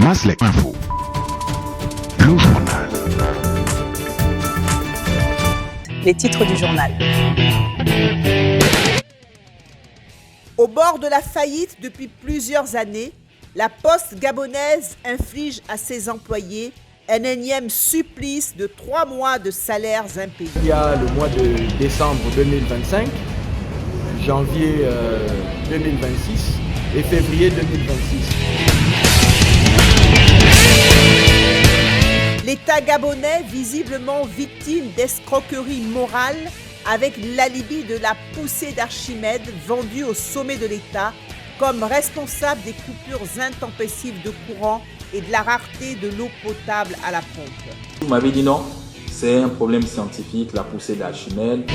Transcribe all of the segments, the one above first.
Maslek Info, le journal. Les titres du journal. Au bord de la faillite depuis plusieurs années, la Poste gabonaise inflige à ses employés un énième supplice de 3 mois de salaires impayés. Il y a le mois de décembre 2025, janvier 2026 et février 2026. L'État gabonais, visiblement victime d'escroquerie morale, avec l'alibi de la poussée d'Archimède vendue au sommet de l'État comme responsable des coupures intempestives de courant et de la rareté de l'eau potable à la pompe. Vous m'avez dit non, c'est un problème scientifique, la poussée d'Archimède.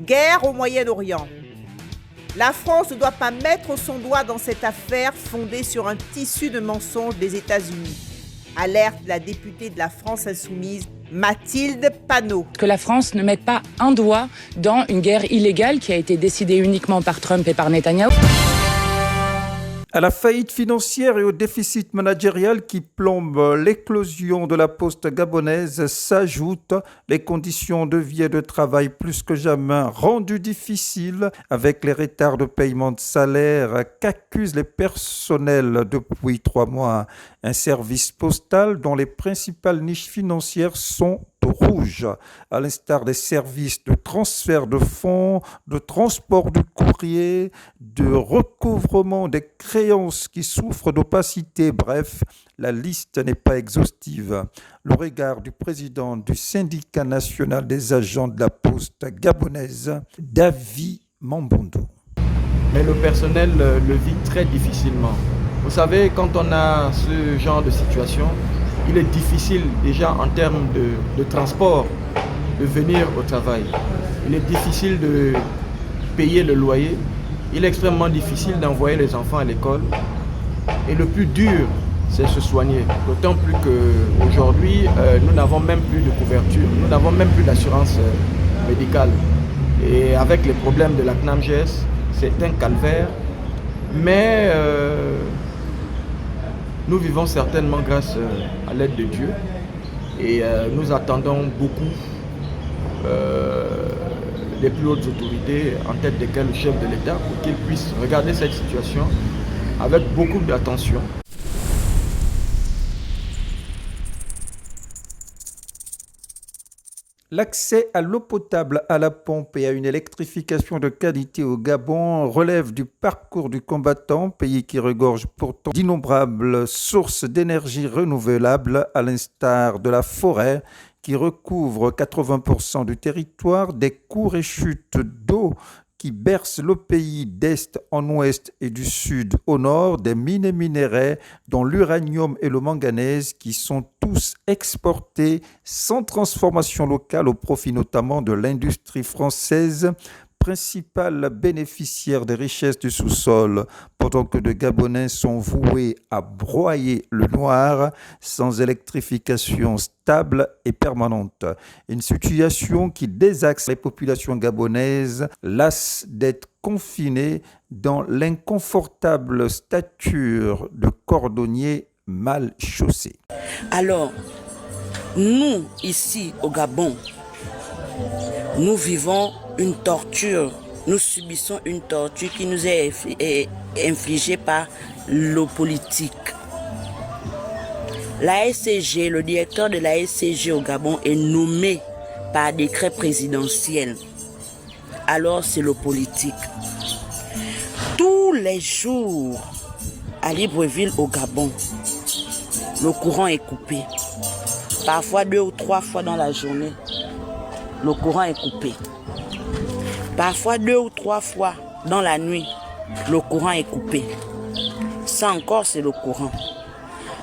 Guerre au Moyen-Orient. La France ne doit pas mettre son doigt dans cette affaire fondée sur un tissu de mensonges des États-Unis. Alerte la députée de la France Insoumise, Mathilde Panot. Que la France ne mette pas un doigt dans une guerre illégale qui a été décidée uniquement par Trump et par Netanyahou. À la faillite financière et au déficit managérial qui plombe l'éclosion de la Poste gabonaise s'ajoutent les conditions de vie et de travail plus que jamais rendues difficiles avec les retards de paiement de salaire qu'accusent les personnels depuis 3 mois. Un service postal dont les principales niches financières sont au rouge, à l'instar des services de transfert de fonds, de transport du courrier, de recouvrement des créances qui souffrent d'opacité. Bref, la liste n'est pas exhaustive. Le regard du président du syndicat national des agents de la Poste gabonaise, David Mambondo. Mais le personnel le vit très difficilement. Vous savez, quand on a ce genre de situation, il est difficile déjà en termes de transport de venir au travail. Il est difficile de payer le loyer. Il est extrêmement difficile d'envoyer les enfants à l'école. Et le plus dur, c'est se soigner. D'autant plus qu'aujourd'hui, nous n'avons même plus de couverture. Nous n'avons même plus d'assurance médicale. Et avec les problèmes de la CNAMGS, c'est un calvaire. Mais nous vivons certainement grâce à l'aide de Dieu et nous attendons beaucoup des plus hautes autorités, en tête desquelles le chef de l'État, pour qu'il puisse regarder cette situation avec beaucoup d'attention. L'accès à l'eau potable, à la pompe et à une électrification de qualité au Gabon relève du parcours du combattant, pays qui regorge pourtant d'innombrables sources d'énergie renouvelable, à l'instar de la forêt qui recouvre 80% du territoire, des cours et chutes d'eau qui bercent le pays d'est en ouest et du sud au nord, des mines et minerais dont l'uranium et le manganèse qui sont tous exportés sans transformation locale au profit notamment de l'industrie française, principale bénéficiaire des richesses du sous-sol, pendant que de Gabonais sont voués à broyer le noir sans électrification stable et permanente. Une situation qui désaxe les populations gabonaises, lasses d'être confinées dans l'inconfortable stature de cordonniers mal chaussés. Alors, nous, ici au Gabon, nous vivons une torture, nous subissons une torture qui nous est infligée par le politique. La SCG, le directeur de la SCG au Gabon est nommé par décret présidentiel. Alors c'est le politique. Tous les jours, à Libreville au Gabon, le courant est coupé. Parfois 2 ou 3 fois dans la journée, le courant est coupé. Parfois 2 ou 3 fois dans la nuit, le courant est coupé. Ça encore, c'est le courant.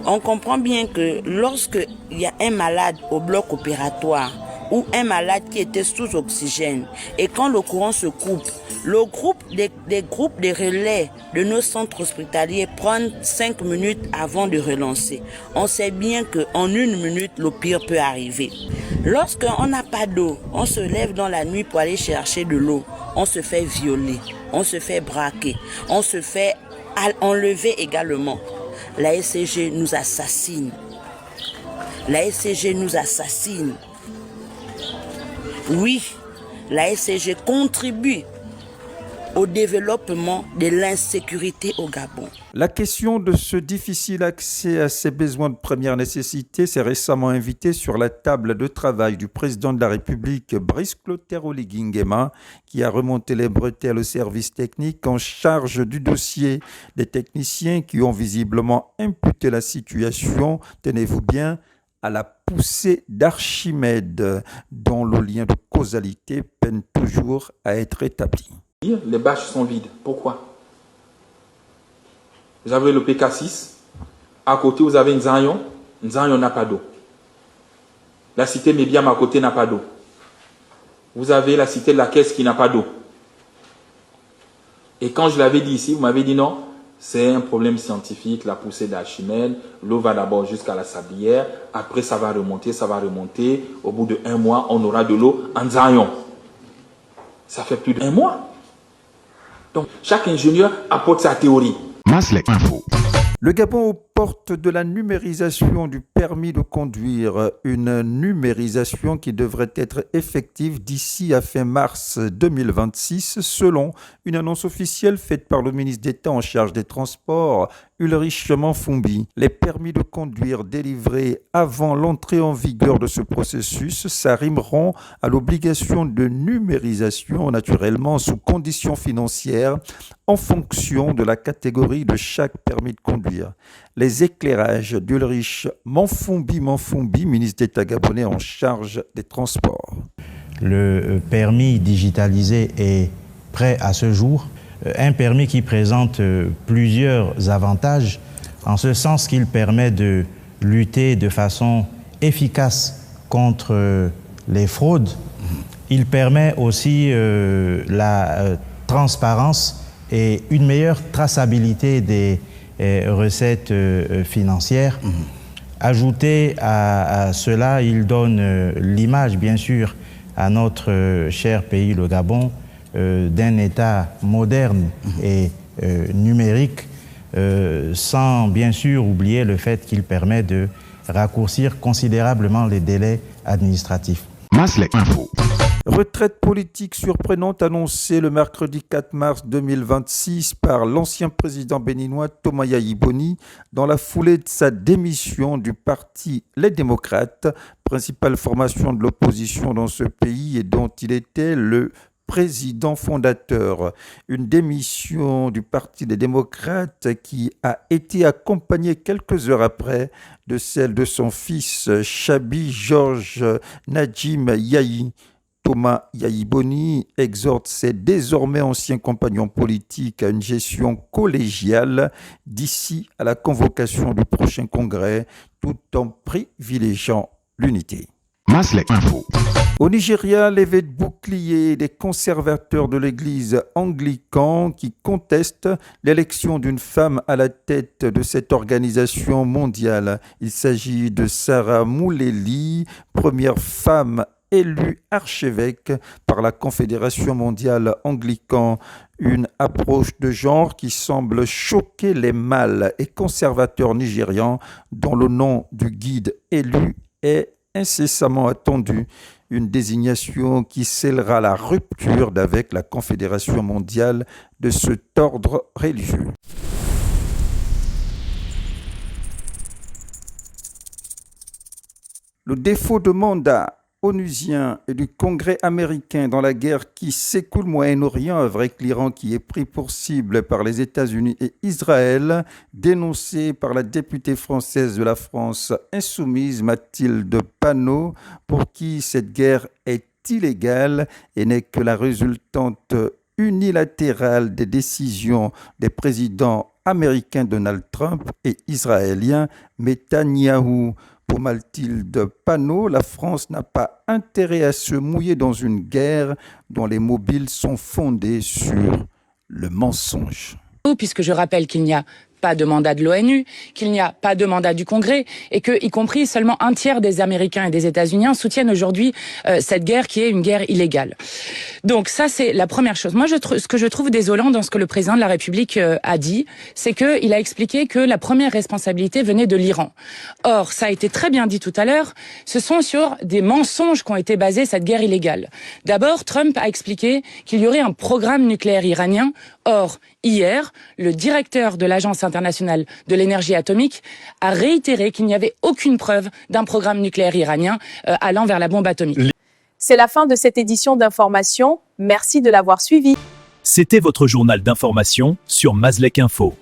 On comprend bien que lorsqu'il y a un malade au bloc opératoire ou un malade qui était sous oxygène et quand le courant se coupe, le groupe des groupes de relais de nos centres hospitaliers prennent 5 minutes avant de relancer. On sait bien qu'en 1 minute, le pire peut arriver. Lorsqu'on n'a pas d'eau, on se lève dans la nuit pour aller chercher de l'eau. on se fait violer, on se fait braquer, on se fait enlever également. La SCG nous assassine. La SCG nous assassine. Oui, la SCG contribue au développement de l'insécurité au Gabon. La question de ce difficile accès à ces besoins de première nécessité s'est récemment invitée sur la table de travail du président de la République, Brice Clotaire Oligui Nguema, qui a remonté les bretelles au service technique en charge du dossier. Des techniciens qui ont visiblement imputé la situation, tenez-vous bien, à la poussée d'Archimède, dont le lien de causalité peine toujours à être établi. Les bâches sont vides. Pourquoi? Vous avez le PK6. À côté, vous avez Nzanyon. Nzanyon n'a pas d'eau. La cité Mébiam à côté n'a pas d'eau. Vous avez la cité de la Caisse qui n'a pas d'eau. Et quand je l'avais dit ici, vous m'avez dit non, c'est un problème scientifique, la poussée d'Archimède. L'eau va d'abord jusqu'à la Sablière. Après, ça va remonter, ça va remonter. Au bout d'1 mois, on aura de l'eau en Nzanyon. Ça fait plus d'1 mois. Donc, chaque ingénieur apporte sa théorie. Maslek Info. Le Gabon aux portes de la numérisation du permis de conduire, une numérisation qui devrait être effective d'ici à fin mars 2026, selon une annonce officielle faite par le ministre d'État en charge des Transports, Ulrich Manfumbi. Les permis de conduire délivrés avant l'entrée en vigueur de ce processus s'arrimeront à l'obligation de numérisation, naturellement sous conditions financières, en fonction de la catégorie de chaque permis de conduire. Les éclairages d'Ulrich Manfumbi, ministre d'État gabonais en charge des Transports. Le permis digitalisé est prêt à ce jour. Un permis qui présente plusieurs avantages, en ce sens qu'il permet de lutter de façon efficace contre les fraudes. Il permet aussi la transparence et une meilleure traçabilité des recettes financières. Ajouté à cela, il donne l'image, bien sûr, à notre cher pays, le Gabon, d'un État moderne et numérique, sans bien sûr oublier le fait qu'il permet de raccourcir considérablement les délais administratifs. Maslek Info. Retraite politique surprenante annoncée le mercredi 4 mars 2026 par l'ancien président béninois Thomas Yayi Boni dans la foulée de sa démission du parti Les Démocrates, principale formation de l'opposition dans ce pays et dont il était le président fondateur. Une démission du Parti des démocrates qui a été accompagnée quelques heures après de celle de son fils Chabi Georges Nadjim Yayi. Thomas Yayi Boni exhorte ses désormais anciens compagnons politiques à une gestion collégiale d'ici à la convocation du prochain congrès, tout en privilégiant l'unité. Maslek Info. Au Nigeria, levée de bouclier des conservateurs de l'église anglicane qui contestent l'élection d'une femme à la tête de cette organisation mondiale. Il s'agit de Sarah Mouleli, première femme élue archevêque par la Confédération mondiale anglicane. Une approche de genre qui semble choquer les mâles et conservateurs nigérians dont le nom du guide élu est incessamment attendu. Une désignation qui scellera la rupture d'avec la Confédération mondiale de cet ordre religieux. Le défaut de mandat onusien et du Congrès américain dans la guerre qui s'écoule au Moyen-Orient avec l'Iran qui est pris pour cible par les États-Unis et Israël, dénoncé par la députée française de la France insoumise Mathilde Panot, pour qui cette guerre est illégale et n'est que la résultante unilatérale des décisions des présidents américains Donald Trump et israélien Netanyahou. Pour Mathilde Panot, la France n'a pas intérêt à se mouiller dans une guerre dont les mobiles sont fondés sur le mensonge. Puisque je rappelle qu'il n'y a pas de mandat de l'ONU, qu'il n'y a pas de mandat du Congrès, et que, y compris, seulement un tiers des Américains et des États-Unis soutiennent aujourd'hui cette guerre qui est une guerre illégale. Donc ça, c'est la première chose. Moi, ce que je trouve désolant dans ce que le président de la République a dit, c'est qu'il a expliqué que la première responsabilité venait de l'Iran. Or, ça a été très bien dit tout à l'heure, ce sont sur des mensonges qu'ont été basés cette guerre illégale. D'abord, Trump a expliqué qu'il y aurait un programme nucléaire iranien. Or, hier, le directeur de l'Agence internationale de l'énergie atomique a réitéré qu'il n'y avait aucune preuve d'un programme nucléaire iranien allant vers la bombe atomique. C'est la fin de cette édition d'information. Merci de l'avoir suivi. C'était votre journal d'information sur Mazlek Info.